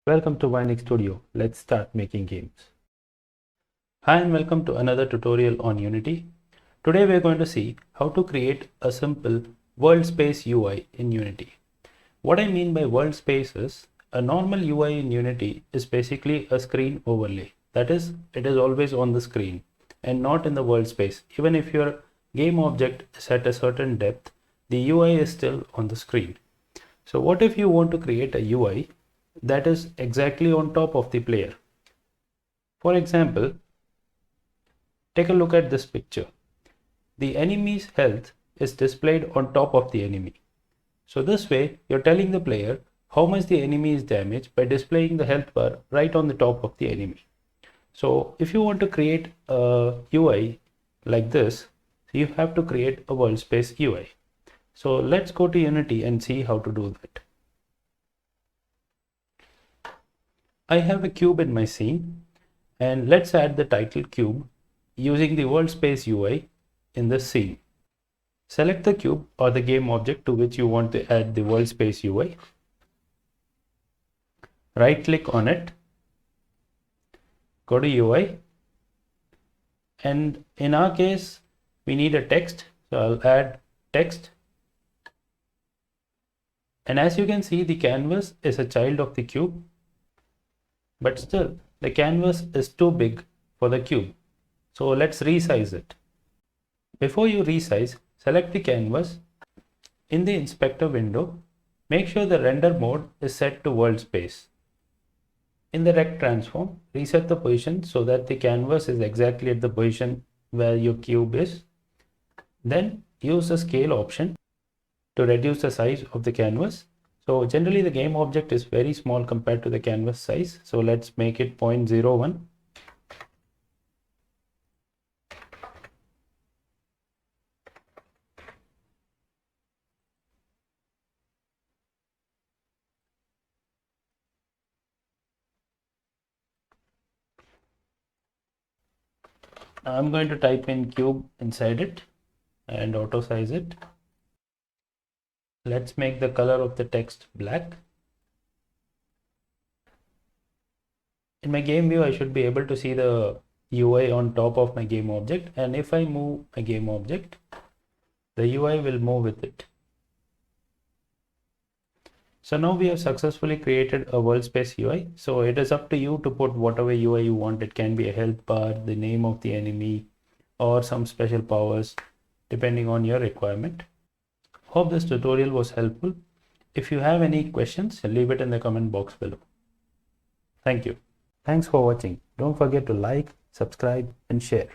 Welcome to Vinex Studio. Let's start making games. Hi and welcome to another tutorial on Unity. Today we're going to see how to create a simple world space UI in Unity. What I mean by world space is a normal UI in Unity is basically a screen overlay. That is, it is always on the screen and not in the world space. Even if your game object is at a certain depth, the UI is still on the screen. So what if you want to create a UI that is exactly on top of the player? For example, take a look at this picture. The enemy's health is displayed on top of the enemy. So this way, you're telling the player how much the enemy is damaged by displaying the health bar right on the top of the enemy. So if you want to create a UI like this, you have to create a world space UI. So let's go to Unity and see how to do that. I have a cube in my scene, and let's add the title cube using the world space UI in the scene. Select the cube or the game object to which you want to add the world space UI. Right click on it, go to UI, and in our case we need a text, so I'll add text. And as you can see, the canvas is a child of the cube, but still the canvas is too big for the cube. So let's resize it. Before you resize, select the canvas. In the inspector window, make sure the render mode is set to world space. In the rect transform, reset the position so that the canvas is exactly at the position where your cube is. Then use the scale option to reduce the size of the canvas. So generally the game object is very small compared to the canvas size. So let's make it 0.01. I'm going to type in cube inside it and auto size it. Let's make the color of the text black. In my game view, I should be able to see the UI on top of my game object, and if I move my game object, the UI will move with it. So now we have successfully created a world space UI. So it is up to you to put whatever UI you want. It can be a health bar, the name of the enemy, or some special powers depending on your requirement. Hope this tutorial was helpful. If you have any questions, leave it in the comment box below. Thank you. Thanks for watching. Don't forget to like, subscribe, and share.